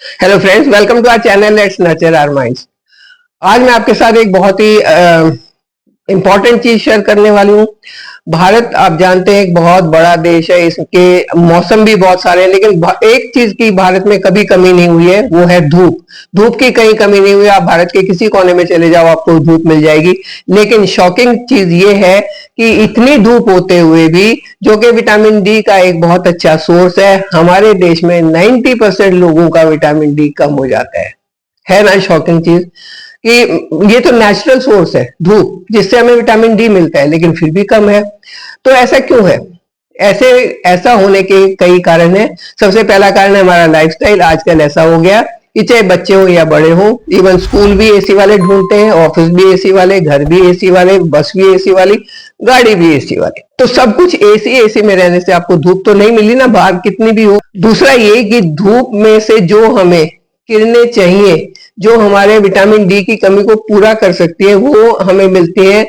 Hello friends, welcome to our channel let's nurture our minds. आज मैं आपके साथ एक बहुत ही इंपॉर्टेंट चीज शेयर करने वाली हूँ। भारत आप जानते हैं एक बहुत बड़ा देश है, इसके मौसम भी बहुत सारे हैं, लेकिन एक चीज की भारत में कभी कमी नहीं हुई है, वो है धूप। धूप की कहीं कमी नहीं हुई। आप भारत के किसी कोने में चले जाओ, आपको धूप मिल जाएगी। लेकिन शॉकिंग चीज ये है कि इतनी धूप होते हुए भी, जो कि विटामिन डी का एक बहुत अच्छा सोर्स है, हमारे देश में 90% लोगों का विटामिन डी कम हो जाता है ना शॉकिंग चीज कि ये तो नेचुरल सोर्स है धूप, जिससे हमें विटामिन डी मिलता है, लेकिन फिर भी कम है। तो ऐसा क्यों है? ऐसे ऐसा होने के कई कारण है। सबसे पहला कारण है हमारा लाइफस्टाइल। आजकल ऐसा हो गया कि चाहे बच्चे हो या बड़े हो, इवन स्कूल भी एसी वाले ढूंढते हैं, ऑफिस भी एसी वाले, घर भी एसी वाले, बस भी एसी वाली, गाड़ी भी एसी वाली। तो सब कुछ एसी एसी में रहने से आपको धूप तो नहीं मिली ना, बाहर कितनी भी हो। दूसरा ये कि धूप में से जो हमें किरणें चाहिए, जो हमारे विटामिन डी की कमी को पूरा कर सकती है, वो हमें मिलती है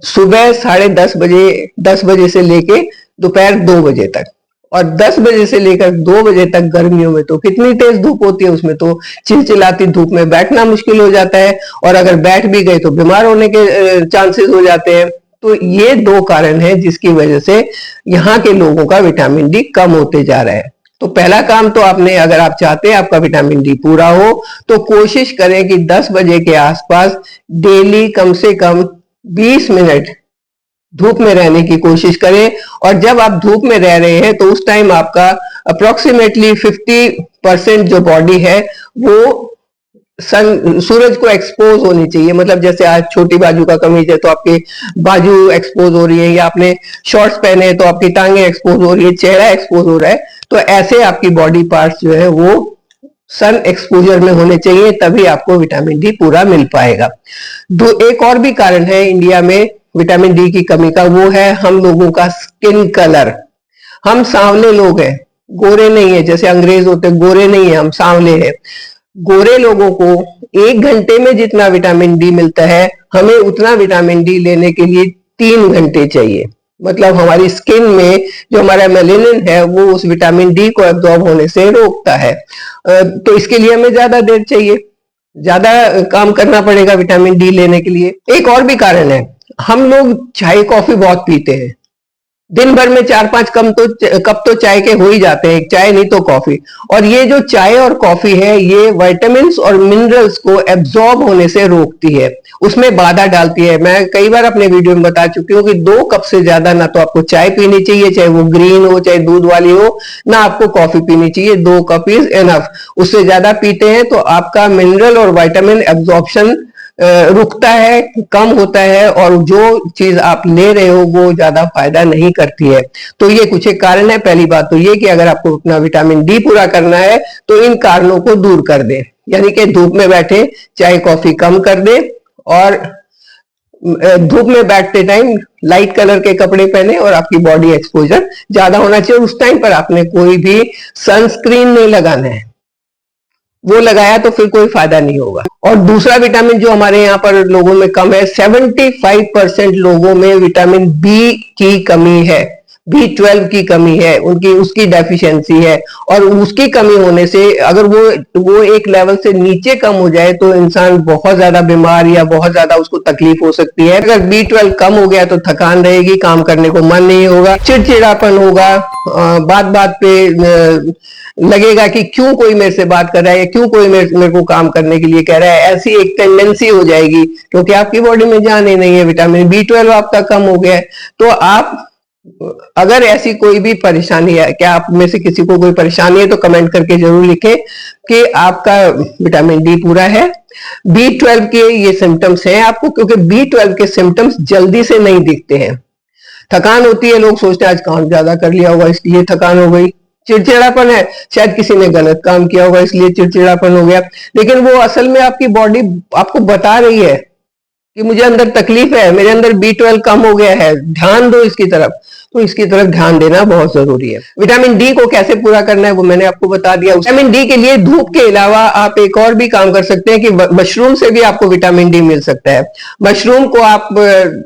सुबह 10:30 बजे, 10 बजे से लेके दोपहर 2 बजे तक। और 10 बजे से लेकर 2 बजे तक गर्मियों में तो कितनी तेज धूप होती है, उसमें तो चिलचिलाती धूप में बैठना मुश्किल हो जाता है, और अगर बैठ भी गए तो बीमार होने के चांसेस हो जाते हैं। तो ये दो कारण हैं जिसकी वजह से यहाँ के लोगों का विटामिन डी कम होते जा रहा है। तो पहला काम तो आपने, अगर आप चाहते हैं आपका विटामिन डी पूरा हो, तो कोशिश करें कि 10 बजे के आसपास डेली कम से कम 20 मिनट धूप में रहने की कोशिश करें। और जब आप धूप में रह रहे हैं तो उस टाइम आपका अप्रोक्सीमेटली 50% जो बॉडी है वो सूरज को एक्सपोज होनी चाहिए। मतलब जैसे आज छोटी बाजू का कमीज है तो आपकी बाजू एक्सपोज हो रही है, या आपने शॉर्ट्स पहने हैं तो आपकी टांगे एक्सपोज हो रही है, चेहरा एक्सपोज हो रहा है। तो ऐसे आपकी बॉडी पार्ट्स जो है वो सन एक्सपोजर में होने चाहिए, तभी आपको विटामिन डी पूरा मिल पाएगा। एक और भी कारण है इंडिया में विटामिन डी की कमी का, वो है हम लोगों का स्किन कलर। हम सांवले लोग हैं, गोरे नहीं है जैसे अंग्रेज होते, गोरे नहीं है, हम सांवले हैं। गोरे लोगों को 1 घंटे में जितना विटामिन डी मिलता है, हमें उतना विटामिन डी लेने के लिए 3 घंटे चाहिए। मतलब हमारी स्किन में जो हमारा मेलेनिन है वो उस विटामिन डी को एब्जॉर्ब होने से रोकता है। तो इसके लिए हमें ज्यादा देर चाहिए, ज्यादा काम करना पड़ेगा विटामिन डी लेने के लिए। एक और भी कारण है, हम लोग चाय कॉफी बहुत पीते हैं। दिन भर में 4-5 कप तो चाय के हो ही जाते हैं, चाय नहीं तो कॉफी। और ये जो चाय और कॉफी है, ये विटामिन और मिनरल्स को एब्जॉर्ब होने से रोकती है, उसमें बाधा डालती है। मैं कई बार अपने वीडियो में बता चुकी हूँ कि 2 कप से ज्यादा ना तो आपको चाय पीनी चाहिए, चाहे वो ग्रीन हो चाहे दूध वाली हो, ना आपको कॉफी पीनी चाहिए। 2 कप इज एनफ। उससे ज्यादा पीते हैं तो आपका मिनरल और विटामिन एब्जॉर्प्शन रुकता है, कम होता है, और जो चीज आप ले रहे हो वो ज्यादा फायदा नहीं करती है। तो ये कुछ एक कारण है। पहली बात तो ये कि अगर आपको अपना विटामिन डी पूरा करना है तो इन कारणों को दूर कर दे, यानी कि धूप में बैठे, चाय कॉफी कम कर दे, और धूप में बैठते टाइम लाइट कलर के कपड़े पहने, और आपकी बॉडी एक्सपोजर ज्यादा होना चाहिए। उस टाइम पर आपने कोई भी सनस्क्रीन नहीं लगाना है, वो लगाया तो फिर कोई फायदा नहीं होगा। और दूसरा विटामिन जो हमारे यहाँ पर लोगों में कम है, 75% लोगों में विटामिन बी की कमी है, B12 की कमी है, उनकी उसकी डेफिशिएंसी है। और उसकी कमी होने से अगर वो एक लेवल से नीचे कम हो जाए तो इंसान बहुत ज्यादा बीमार या बहुत ज्यादा उसको तकलीफ हो सकती है। अगर B12 कम हो गया तो थकान रहेगी, काम करने को मन नहीं होगा, चिड़चिड़ापन होगा, बात बात पे लगेगा कि क्यों कोई मेरे से बात कर रहा है, क्यों कोई मेरे को काम करने के लिए कह रहा है। ऐसी एक टेंडेंसी हो जाएगी, क्योंकि आपकी बॉडी में जान ही नहीं है, विटामिन B12 आपका कम हो गया है। तो आप, अगर ऐसी कोई भी परेशानी है, क्या आप में से किसी को कोई परेशानी है, तो कमेंट करके जरूर लिखें कि आपका विटामिन डी पूरा है। B12 के ये सिम्टम्स हैं आपको, क्योंकि B12 के सिम्टम्स जल्दी से नहीं दिखते हैं। थकान होती है, लोग सोचते हैं आज काम ज्यादा कर लिया होगा इसलिए थकान हो गई। चिड़चिड़ापन है, शायद किसी ने गलत काम किया होगा इसलिए चिड़चिड़ापन हो गया। लेकिन वो असल में आपकी बॉडी आपको बता रही है कि मुझे अंदर तकलीफ है, मेरे अंदर B12 कम हो गया है, ध्यान दो इसकी तरफ, तो इसकी तरफ ध्यान देना बहुत जरूरी है। विटामिन डी को कैसे पूरा करना है वो मैंने आपको बता दिया। विटामिन डी के लिए धूप के अलावा आप एक और भी काम कर सकते हैं कि मशरूम से भी आपको विटामिन डी मिल सकता है। मशरूम को आप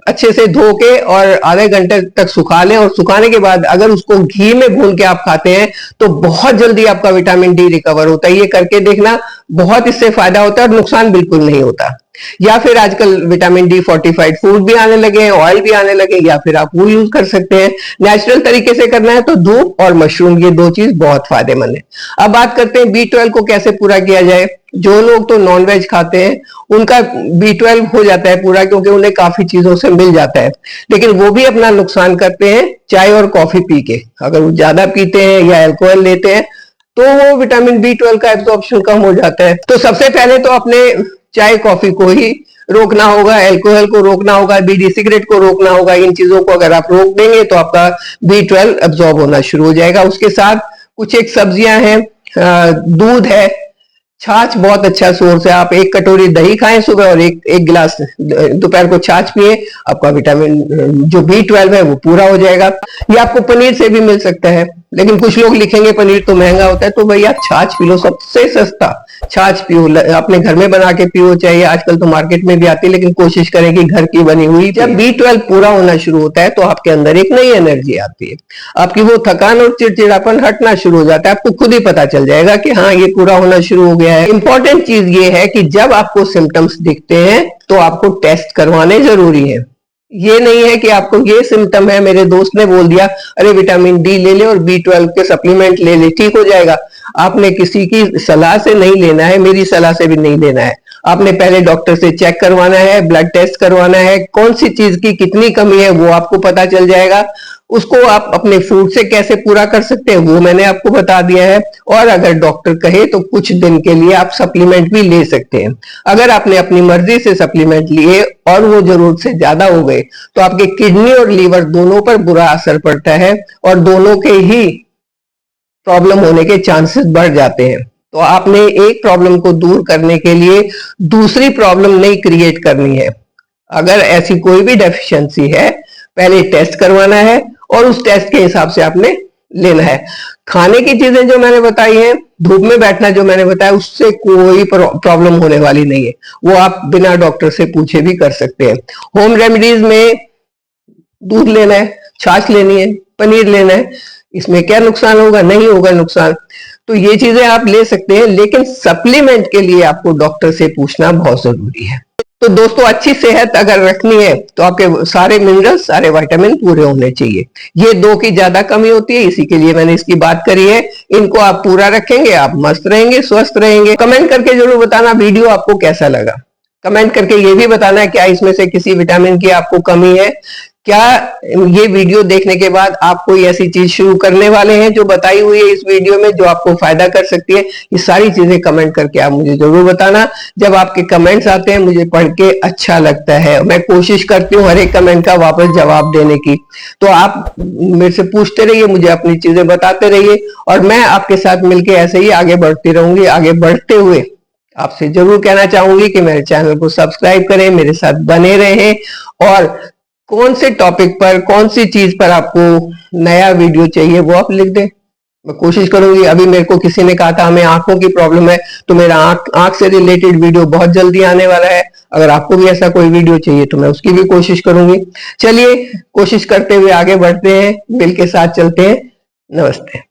अच्छे से धो के और आधे घंटे तक सुखा लें, और सुखाने के बाद अगर उसको घी में भून के आप खाते हैं तो बहुत जल्दी आपका विटामिन डी रिकवर होता है। ये करके देखना, बहुत इससे फायदा होता है और नुकसान बिल्कुल नहीं होता। या फिर आजकल विटामिन डी फोर्टिफाइड फूड भी आने लगे हैं, ऑयल भी आने लगे, या फिर आप वो यूज कर सकते हैं। नेचुरल तरीके से करना है तो धूप और मशरूम, ये दो चीज बहुत फायदेमंद है। अब बात करते हैं B12 को कैसे पूरा किया जाए। जो लोग तो नॉनवेज खाते हैं उनका B12 हो जाता है पूरा, क्योंकि उन्हें काफी चीजों से मिल जाता है, लेकिन वो भी अपना नुकसान करते हैं चाय और कॉफी पी के। अगर वो ज्यादा पीते हैं या अल्कोहल लेते हैं तो वो विटामिन B12 का एब्जॉर्प्शन कम हो जाता है। तो सबसे पहले तो अपने चाय कॉफी को ही रोकना होगा, अल्कोहल को रोकना होगा, बीड़ी सिगरेट को रोकना होगा। इन चीजों को अगर आप रोक देंगे तो आपका B12 एब्जॉर्ब होना शुरू हो जाएगा। उसके साथ कुछ एक सब्जियां हैं, दूध है, छाछ बहुत अच्छा सोर्स है। आप एक कटोरी दही खाएं सुबह और एक गिलास दोपहर को छाछ पिए, आपका विटामिन जो B12 है वो पूरा हो जाएगा। ये आपको पनीर से भी मिल सकता है, लेकिन कुछ लोग लिखेंगे पनीर तो महंगा होता है, तो भाई आप छाछ पी लो, सबसे सस्ता छाछ पियो, अपने घर में बना के पियो। चाहिए आजकल तो मार्केट में भी आती है, लेकिन कोशिश करें कि घर की बनी हुई। जब B12 पूरा होना शुरू होता है तो आपके अंदर एक नई एनर्जी आती है, आपकी वो थकान और चिड़चिड़ापन हटना शुरू हो जाता है। आपको खुद ही पता चल जाएगा कि हाँ ये पूरा होना शुरू हो गया है। इंपॉर्टेंट चीज ये है कि जब आपको सिम्टम्स दिखते हैं तो आपको टेस्ट करवाने जरूरी है। ये नहीं है कि आपको ये सिम्टम है, मेरे दोस्त ने बोल दिया अरे विटामिन डी ले ले और B12 के सप्लीमेंट ले ले ठीक हो जाएगा। आपने किसी की सलाह से नहीं लेना है, मेरी सलाह से भी नहीं लेना है। आपने पहले डॉक्टर से चेक करवाना है, ब्लड टेस्ट करवाना है, कौन सी चीज की कितनी कमी है वो आपको पता चल जाएगा। उसको आप अपने फूड से कैसे पूरा कर सकते हैं वो मैंने आपको बता दिया है। और अगर डॉक्टर कहे तो कुछ दिन के लिए आप सप्लीमेंट भी ले सकते हैं। अगर आपने अपनी मर्जी से सप्लीमेंट लिए और वो जरूरत से ज्यादा हो गए तो आपके किडनी और लीवर दोनों पर बुरा असर पड़ता है और दोनों के ही प्रॉब्लम होने के चांसेस बढ़ जाते हैं। तो आपने एक प्रॉब्लम को दूर करने के लिए दूसरी प्रॉब्लम नहीं क्रिएट करनी है। अगर ऐसी कोई भी डेफिशिएंसी है, पहले टेस्ट करवाना है और उस टेस्ट के हिसाब से आपने लेना है। खाने की चीजें जो मैंने बताई हैं, धूप में बैठना जो मैंने बताया, उससे कोई प्रॉब्लम होने वाली नहीं है। वो आप बिना डॉक्टर से पूछे भी कर सकते हैं। होम रेमेडीज में दूध लेना है, छाछ लेनी है, पनीर लेना है, इसमें क्या नुकसान होगा? नहीं होगा नुकसान। तो ये चीजें आप ले सकते हैं, लेकिन सप्लीमेंट के लिए आपको डॉक्टर से पूछना बहुत जरूरी है। तो दोस्तों, अच्छी सेहत अगर रखनी है तो आपके सारे मिनरल्स, सारे विटामिन पूरे होने चाहिए। ये दो की ज्यादा कमी होती है, इसी के लिए मैंने इसकी बात करी है। इनको आप पूरा रखेंगे, आप मस्त रहेंगे, स्वस्थ रहेंगे। कमेंट करके जरूर बताना वीडियो आपको कैसा लगा। कमेंट करके ये भी बताना है क्या इसमें से किसी विटामिन की आपको कमी है। क्या ये वीडियो देखने के बाद आप कोई ऐसी चीज शुरू करने वाले हैं जो बताई हुई है इस वीडियो में, जो आपको फायदा कर सकती है? ये सारी चीजें कमेंट करके आप मुझे जरूर बताना। जब आपके कमेंट्स आते हैं मुझे पढ़ के अच्छा लगता है, मैं कोशिश करती हूँ हर एक कमेंट का वापस जवाब देने की। तो आप मेरे से पूछते रहिए, मुझे अपनी चीजें बताते रहिए और मैं आपके साथ मिलकर ऐसे ही आगे बढ़ती रहूंगी। आगे बढ़ते हुए आपसे जरूर कहना चाहूंगी कि मेरे चैनल को सब्सक्राइब करें, मेरे साथ बने रहें, और कौन से टॉपिक पर, कौन सी चीज पर आपको नया वीडियो चाहिए वो आप लिख दें, मैं कोशिश करूंगी। अभी मेरे को किसी ने कहा था हमें आंखों की प्रॉब्लम है, तो मेरा आंख से रिलेटेड वीडियो बहुत जल्दी आने वाला है। अगर आपको भी ऐसा कोई वीडियो चाहिए तो मैं उसकी भी कोशिश करूंगी। चलिए, कोशिश करते हुए आगे बढ़ते हैं, मिलके साथ चलते हैं। नमस्ते।